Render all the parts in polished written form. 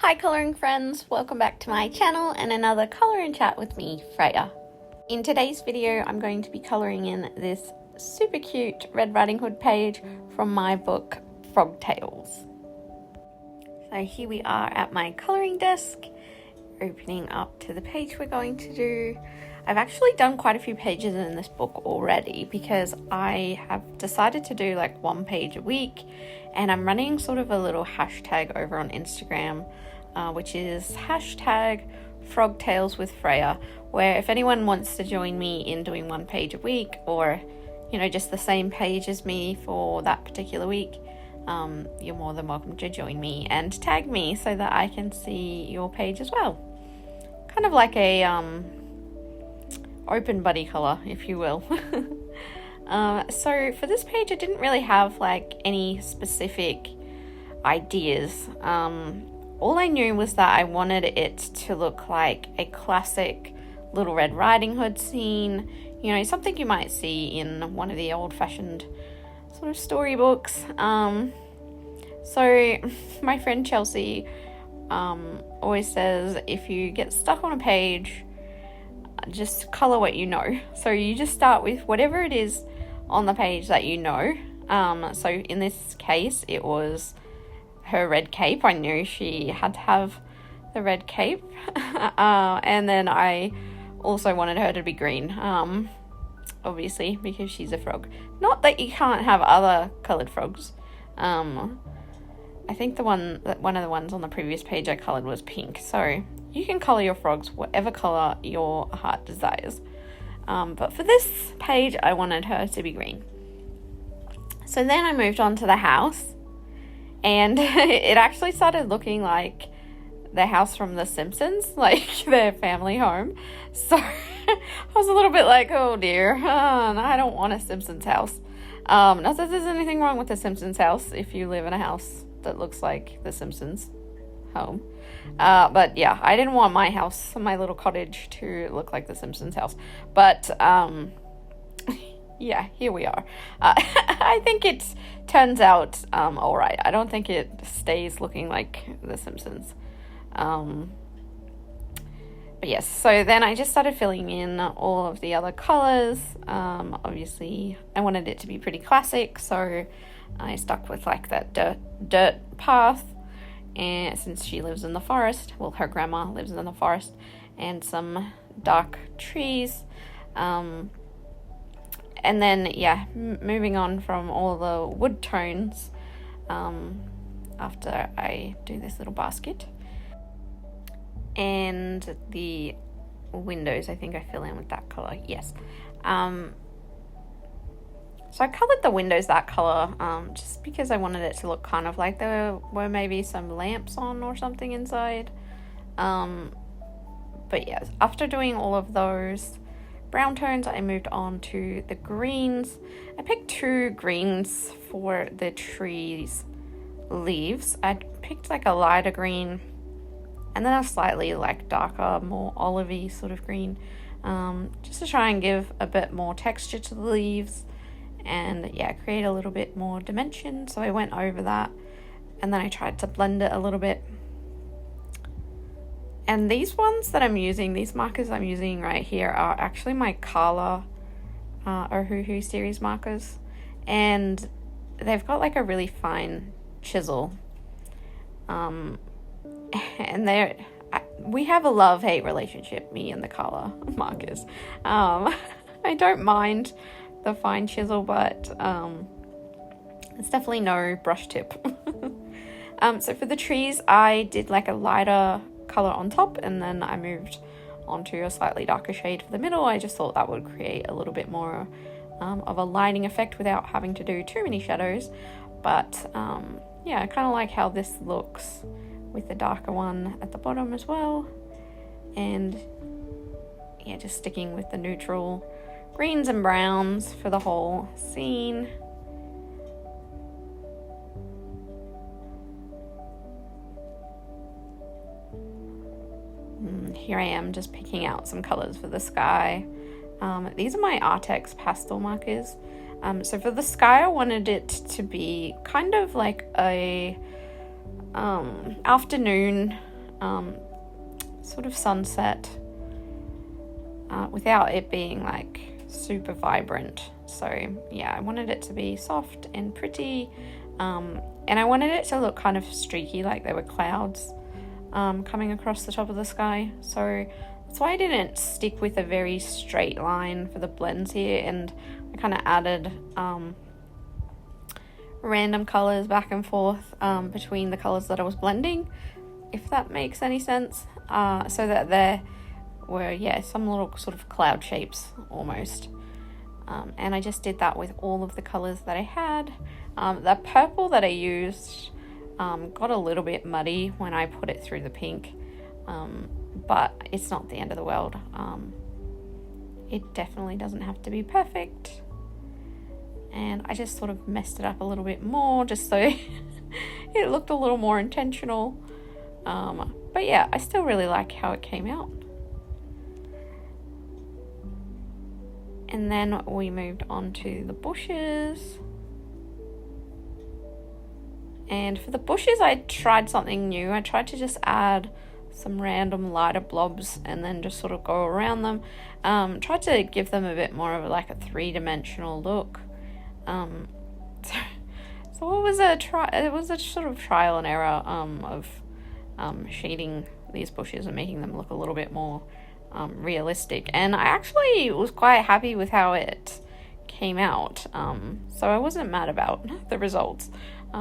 Hi colouring friends, welcome back to my channel and another colour and chat with me, Freya. In today's video I'm going to be colouring in this super cute Red Riding Hood page from my book Frog Tales. So here we are at my colouring desk, opening up to the page we're going to do. I've actually done quite a few pages in this book already because I have decided to do like one page a week, and I'm running sort of a little hashtag over on Instagram, which is hashtag Frog Tales with Freya, where if anyone wants to join me in doing one page a week, or you know, just the same page as me for that particular week, you're more than welcome to join me and tag me so that I can see your page as well. Kind of like a open buddy colour, if you will. So for this page I didn't really have like any specific ideas. All I knew was that I wanted it to look like a classic Little Red Riding Hood scene, you know, something you might see in one of the old-fashioned sort of storybooks. So my friend Chelsea always says if you get stuck on a page, just colour what you know. So you just start with whatever it is on the page that you know. So in this case it was her red cape. I knew she had to have the red cape. And then I also wanted her to be green, obviously because she's a frog. Not that you can't have other coloured frogs. I think one of the ones on the previous page I coloured was pink, so you can colour your frogs whatever colour your heart desires. But for this page I wanted her to be green. So then I moved on to the house, and it actually started looking like the house from The Simpsons, like their family home. So I was a little bit like, oh dear, I don't want a Simpsons house. Not that there's anything wrong with the Simpsons house if you live in a house that looks like the Simpsons home. But yeah, I didn't want my house, my little cottage, to look like the Simpsons house. But yeah, here we are. I think it turns out alright. I don't think it stays looking like the Simpsons. But yes, so then I just started filling in all of the other colours. Obviously I wanted it to be pretty classic, so I stuck with like that dirt path, and since she lives in the forest, well, her grandma lives in the forest, and some dark trees. And then yeah, moving on from all the wood tones, after I do this little basket. And the windows, I think I fill in with that colour, yes. So I coloured the windows that colour just because I wanted it to look kind of like there were maybe some lamps on or something inside. But yeah, after doing all of those brown tones, I moved on to the greens. I picked two greens for the trees' leaves. I picked like a lighter green and then a slightly like darker, more olivey sort of green, just to try and give a bit more texture to the leaves and yeah, create a little bit more dimension. So I went over that and then I tried to blend it a little bit. And these ones that I'm using, these markers I'm using right here, are actually my Kaala Ohuhu series markers, and they've got like a really fine chisel. And we have a love-hate relationship, me and the Kaala markers. I don't mind the fine chisel, but it's definitely no brush tip. So for the trees, I did like a lighter colour on top, and then I moved onto a slightly darker shade for the middle. I just thought that would create a little bit more of a lighting effect without having to do too many shadows. But yeah, I kind of like how this looks with the darker one at the bottom as well. And yeah, just sticking with the neutral greens and browns for the whole scene. Here I am just picking out some colours for the sky. These are my Arrtx Pastel markers. So for the sky, I wanted it to be kind of like a afternoon sort of sunset, without it being like super vibrant. So yeah, I wanted it to be soft and pretty, and I wanted it to look kind of streaky, like there were clouds coming across the top of the sky. So that's why I didn't stick with a very straight line for the blends here, and I kind of added random colors back and forth between the colors that I was blending, if that makes any sense, so that there were, yeah, some little sort of cloud shapes almost. And I just did that with all of the colors that I had. The purple that I used got a little bit muddy when I put it through the pink, but it's not the end of the world. It definitely doesn't have to be perfect, and I just sort of messed it up a little bit more just so it looked a little more intentional, but yeah, I still really like how it came out. And then we moved on to the bushes. And for the bushes, I tried something new. I tried to just add some random lighter blobs and then just sort of go around them. Tried to give them a bit more of like a three-dimensional look. So it was a sort of trial and error of shading these bushes and making them look a little bit more realistic, and I actually was quite happy with how it came out, so I wasn't mad about the results,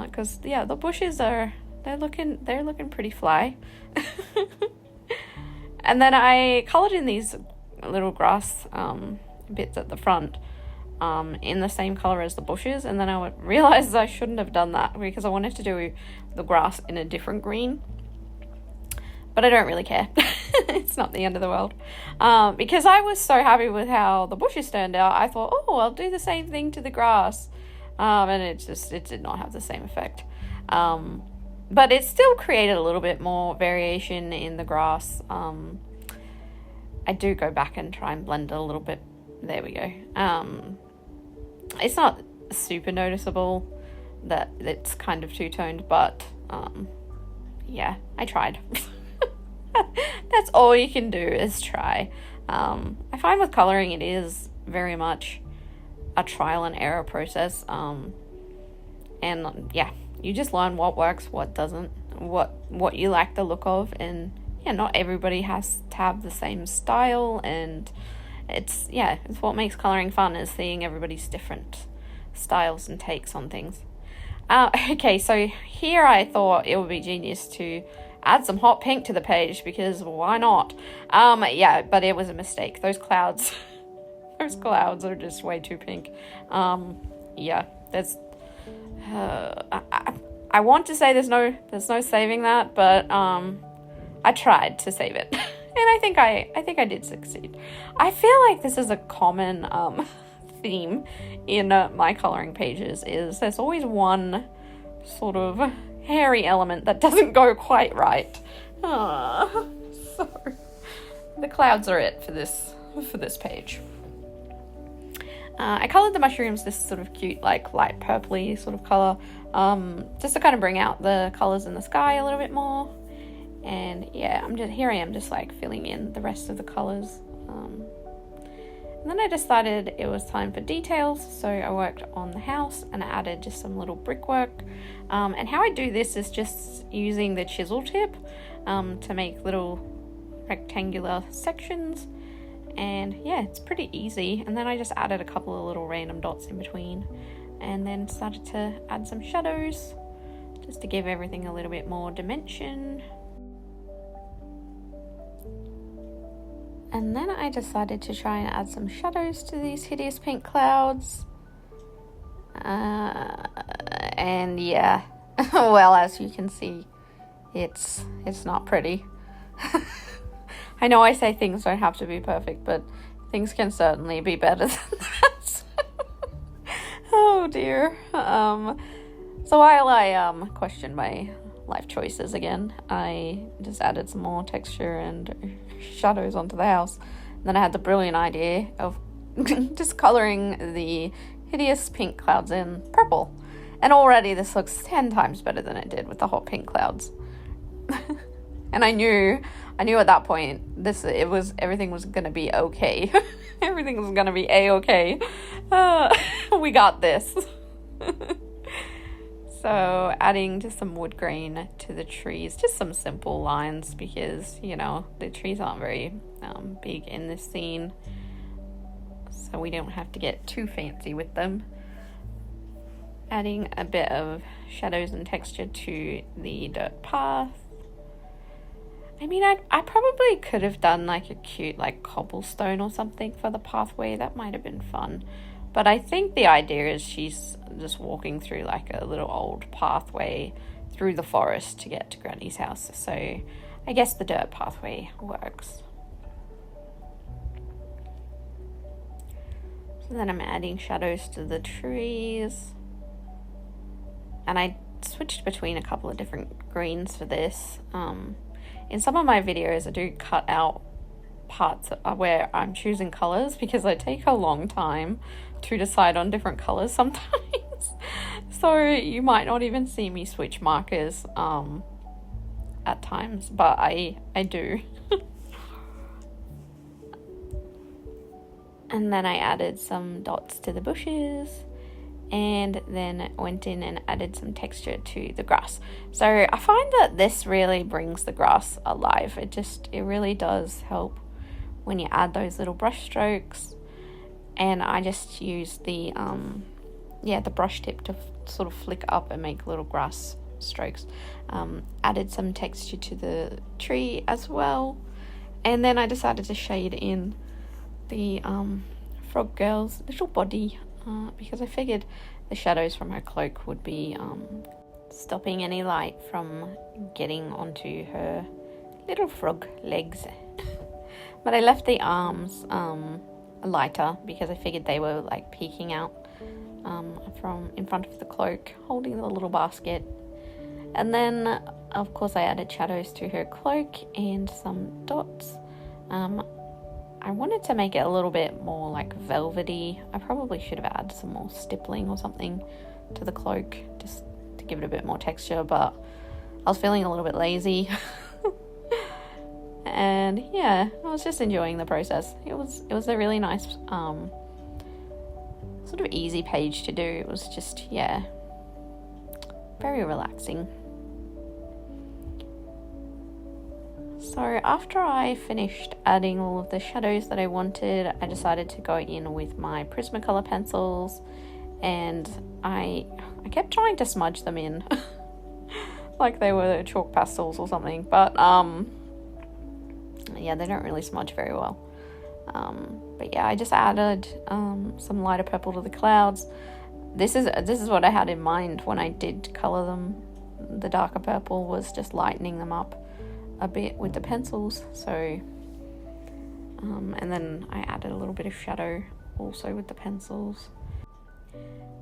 because yeah, the bushes they're looking pretty fly. And then I colored in these little grass bits at the front in the same color as the bushes, and then I realized I shouldn't have done that because I wanted to do the grass in a different green. But I don't really care. It's not the end of the world. Because I was so happy with how the bushes turned out, I thought, oh, I'll do the same thing to the grass. And it did not have the same effect. But it still created a little bit more variation in the grass. I do go back and try and blend it a little bit. There we go. It's not super noticeable that it's kind of two-toned, but yeah, I tried. That's all you can do is try. I find with coloring it is very much a trial and error process, and yeah, you just learn what works, what doesn't, what you like the look of, and yeah, not everybody has to have the same style, and it's what makes coloring fun, is seeing everybody's different styles and takes on things. Okay, so here I thought it would be genius to add some hot pink to the page, because why not? Yeah, but it was a mistake. Those clouds are just way too pink. Yeah, that's I want to say there's no saving that, but I tried to save it. And I think I did succeed. I feel like this is a common theme in my coloring pages, is there's always one sort of hairy element that doesn't go quite right. So the clouds are it for this page. I coloured the mushrooms this sort of cute, like light purpley sort of colour, just to kind of bring out the colours in the sky a little bit more. And yeah, I am just like filling in the rest of the colours. And then I decided it was time for details, so I worked on the house and I added just some little brickwork. And how I do this is just using the chisel tip to make little rectangular sections. And yeah, it's pretty easy. And then I just added a couple of little random dots in between, and then started to add some shadows just to give everything a little bit more dimension. And then I decided to try and add some shadows to these hideous pink clouds. And yeah, well, as you can see, it's not pretty. I know I say things don't have to be perfect, but things can certainly be better than that. Oh dear. So while I questioned my life choices again, I just added some more texture and shadows onto the house. And then I had the brilliant idea of just colouring the hideous pink clouds in purple. And already this looks 10 times better than it did with the hot pink clouds. And I knew at that point everything was gonna be okay. Everything was gonna be a-okay. We got this. So adding just some wood grain to the trees, just some simple lines, because you know the trees aren't very big in this scene, so we don't have to get too fancy with them. Adding a bit of shadows and texture to the dirt path. I mean, I probably could have done like a cute like cobblestone or something for the pathway. That might have been fun. But I think the idea is she's just walking through like a little old pathway through the forest to get to Granny's house. So I guess the dirt pathway works. So then I'm adding shadows to the trees. And I switched between a couple of different greens for this. In some of my videos, I do cut out parts where I'm choosing colors because I take a long time to decide on different colors sometimes. So you might not even see me switch markers at times, but I do. And then I added some dots to the bushes, and then went in and added some texture to the grass. So I find that this really brings the grass alive. It really does help when you add those little brush strokes. And I just use the brush tip to sort of flick up and make little grass strokes. Added some texture to the tree as well. And then I decided to shade in the frog girl's little body, because I figured the shadows from her cloak would be stopping any light from getting onto her little frog legs. But I left the arms lighter because I figured they were like peeking out from in front of the cloak, holding the little basket. And then of course I added shadows to her cloak and some dots. I wanted to make it a little bit more like velvety. I probably should have added some more stippling or something to the cloak just to give it a bit more texture, but I was feeling a little bit lazy. And yeah, I was just enjoying the process. It was a really nice sort of easy page to do. It was just, yeah, very relaxing. So after I finished adding all of the shadows that I wanted, I decided to go in with my Prismacolor pencils, and I kept trying to smudge them in like they were chalk pastels or something, but yeah, they don't really smudge very well. But yeah, I just added some lighter purple to the clouds. This is what I had in mind when I did color them. The darker purple was just lightening them up a bit with the pencils. So and then I added a little bit of shadow also with the pencils.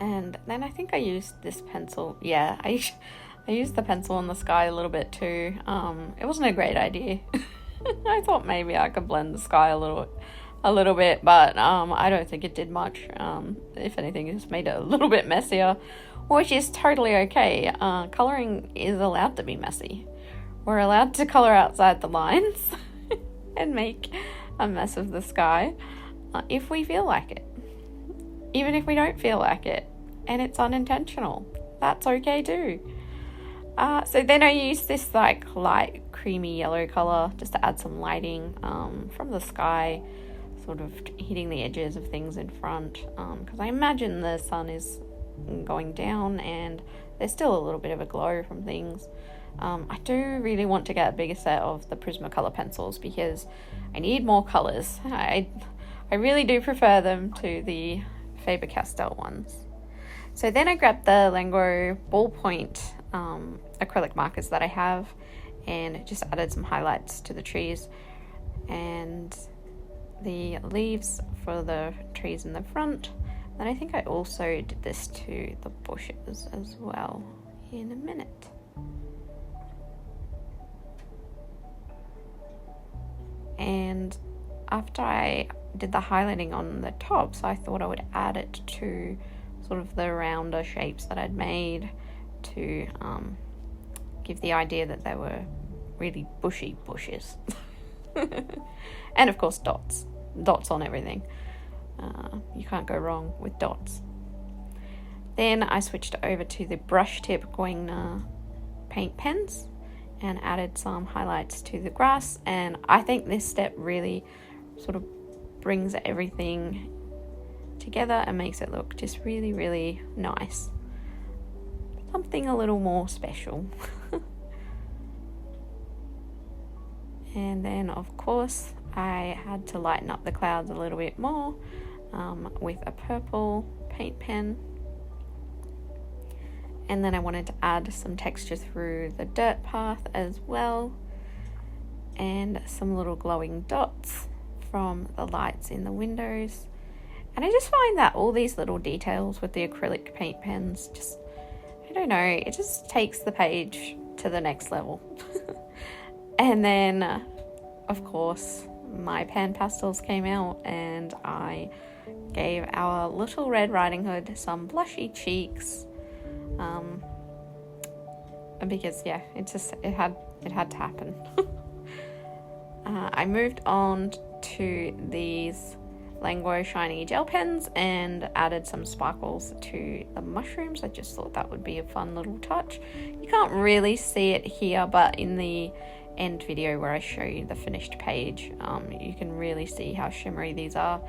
And then I think I used this pencil. Yeah, I used the pencil in the sky a little bit too. It wasn't a great idea. I thought maybe I could blend the sky a little bit, but I don't think it did much. If anything, it just made it a little bit messier, which is totally okay. Coloring is allowed to be messy. We're allowed to color outside the lines and make a mess of the sky if we feel like it. Even if we don't feel like it and it's unintentional, that's okay too. So then I used this like light creamy yellow color just to add some lighting from the sky, sort of hitting the edges of things in front, because I imagine the sun is going down and there's still a little bit of a glow from things. I do really want to get a bigger set of the Prismacolor pencils because I need more colors. I really do prefer them to the Faber-Castell ones. So then I grabbed the Languo ballpoint acrylic markers that I have and just added some highlights to the trees and the leaves for the trees in the front. And I think I also did this to the bushes as well in a minute. And after I did the highlighting on the tops, I thought I would add it to sort of the rounder shapes that I'd made to give the idea that they were really bushy bushes. And of course dots on everything. You can't go wrong with dots. Then I switched over to the brush tip Guangna paint pens and added some highlights to the grass, and I think this step really sort of brings everything together and makes it look just really, really nice. Something a little more special. And then of course I had to lighten up the clouds a little bit more with a purple paint pen. And then I wanted to add some texture through the dirt path as well, and some little glowing dots from the lights in the windows. And I just find that all these little details with the acrylic paint pens, just, I don't know, it just takes the page to the next level. And then of course my pan pastels came out, and I gave our little Red Riding Hood some blushy cheeks. Because yeah, it had to happen. I moved on to these Languo Shiny gel pens and added some sparkles to the mushrooms. I just thought that would be a fun little touch. You can't really see it here, but in the end video where I show you the finished page, you can really see how shimmery these are.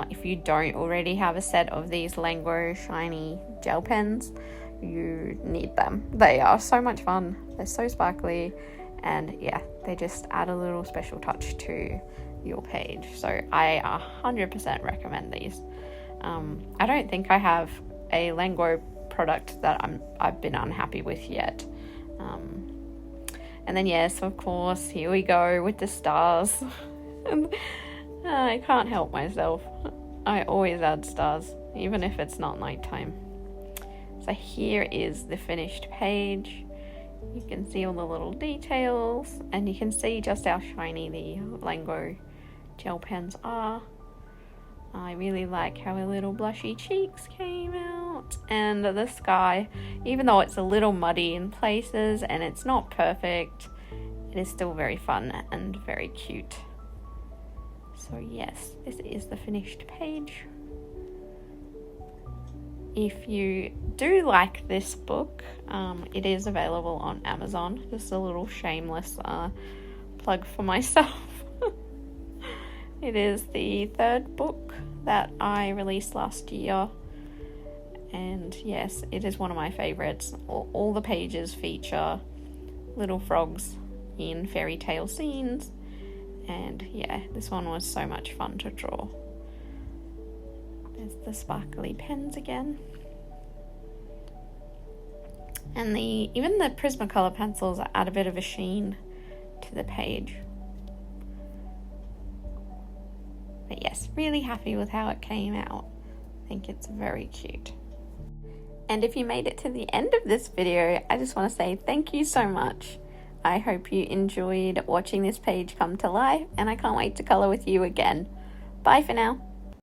If you don't already have a set of these Languo Shiny gel pens, you need them. They are so much fun. They're so sparkly, and yeah, they just add a little special touch to your page. So I 100% recommend these. I don't think I have a Languo product that I've been unhappy with yet. And then yes, of course, here we go with the stars. I can't help myself. I always add stars, even if it's not nighttime. So here is the finished page. You can see all the little details, and you can see just how shiny the Languo gel pens are. I really like how her little blushy cheeks came out, and the sky, even though it's a little muddy in places and it's not perfect, it is still very fun and very cute. So yes, this is the finished page. If you do like this book, it is available on Amazon. Just a little shameless plug for myself. It is the third book that I released last year, and yes, it is one of my favorites. All the pages feature little frogs in fairy tale scenes, and yeah, this one was so much fun to draw. There's the sparkly pens again. And even the Prismacolor pencils add a bit of a sheen to the page. But yes, really happy with how it came out. I think it's very cute. And if you made it to the end of this video, I just want to say thank you so much. I hope you enjoyed watching this page come to life, and I can't wait to colour with you again. Bye for now.